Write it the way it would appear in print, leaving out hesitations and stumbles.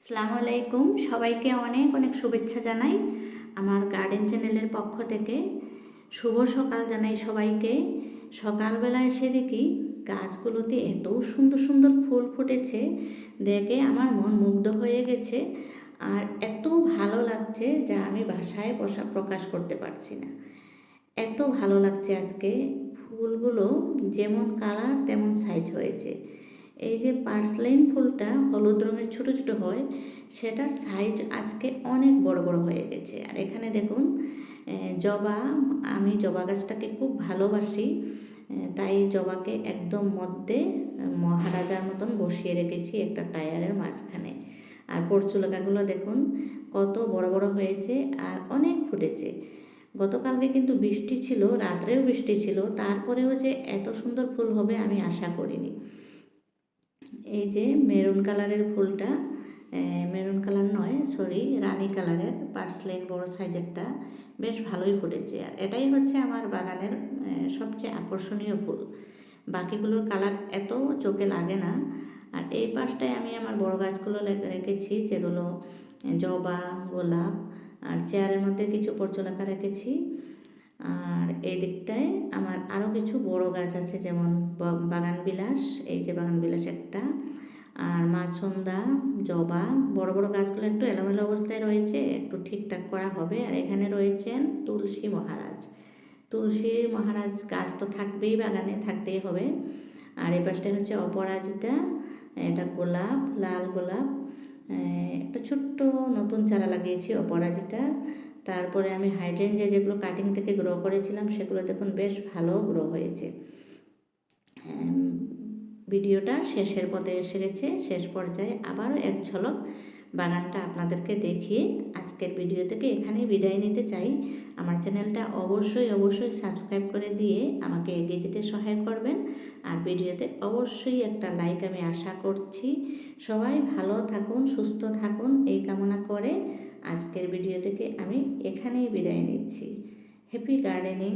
আসসালামু আলাইকুম, সবাইকে অনেক অনেক শুভেচ্ছা জানাই আমার গার্ডেন চ্যানেলের পক্ষ থেকে। শুভ সকাল জানাই সবাইকে। সকালবেলা এসে দেখি গাছগুলোতে এত সুন্দর সুন্দর ফুল ফুটেছে, দেখে আমার মন মুগ্ধ হয়ে গেছে। আর এত ভালো লাগছে যা আমি ভাষায় প্রকাশ করতে পারছি না। এত ভালো লাগছে আজকে। ফুলগুলো যেমন কালার তেমন সাইজ হয়েছে। এই যে পার্সলেন ফুলটা হলুদ রঙের ছোট ছোট হয়, সেটার সাইজ আজকে অনেক বড় বড় হয়ে গেছে। আর এখানে দেখুন জবা, আমি জবা গাছটাকে খুব ভালোবাসি, তাই জবাকে একদম মধ্যে মহারাজার মতন বসিয়ে রেখেছি একটা টায়ারের মাঝখানে। আর পর্চুলাকাগুলো দেখুন কত বড় বড় হয়েছে আর অনেক ফুটেছে। গতকালকে কিন্তু বৃষ্টি ছিল, রাত্রেও বৃষ্টি ছিল, তারপরেও যে এত সুন্দর ফুল হবে আমি আশা করিনি। এই যে মেরুন কালারের ফুলটা, মেরুন কালার নয় সরি, রানী কালারের পার্সলেন বড় সাইজেরটা বেশ ভালোই ফুটেছে। আর এটাই হচ্ছে আমার বাগানের সবচেয়ে আকর্ষণীয় ফুল। বাকিগুলোর কালার এত চোখে লাগে না। আর এই পাশটায় আমি আমার বড় গাছগুলো রেখেছি, যেগুলো জবা, গোলাপ, আর চেয়ারের মধ্যে কিছু পর্চলাকা রেখেছি। আর এই দিকটায় আমার আরও কিছু বড় গাছ আছে, যেমন বাগান বিলাস, এই যে বাগান বিলাস একটা, আর মাছন্দা, জবা। বড় বড় গাছগুলো একটু এলোমেলো অবস্থায় রয়েছে, একটু ঠিকঠাক করা হবে। আর এখানে রয়েছেন তুলসী মহারাজ। তুলসী মহারাজ গাছ তো থাকবেই, বাগানে থাকতেই হবে। আর এই পাশটায় হচ্ছে অপরাজিতা, এটা গোলাপ, লাল গোলাপ। একটা ছোট্ট নতুন চারা লাগিয়েছি অপরাজিতার। তারপরে আমি হাইড্রেঞ্জিয়া যেগুলো কাটিং থেকে গ্রো করেছিলাম সেগুলো দেখুন বেশ ভালো গ্রো হয়েছে। ভিডিওটা শেষের পথে এসে গেছে, শেষ পর্যায়ে আবারও এক ঝলক বাগানটা আপনাদেরকে দেখিয়ে আজকের ভিডিও থেকে এখানেই বিদায় নিতে চাই। আমার চ্যানেলটা অবশ্যই অবশ্যই সাবস্ক্রাইব করে দিয়ে আমাকে এগিয়ে যেতে সহায় করবেন। আর ভিডিওতে অবশ্যই একটা লাইক আমি আশা করছি। সবাই ভালো থাকুন, সুস্থ থাকুন এই কামনা করে আজকের ভিডিও থেকে আমি এখানেই বিদায় নিচ্ছি। Happy gardening.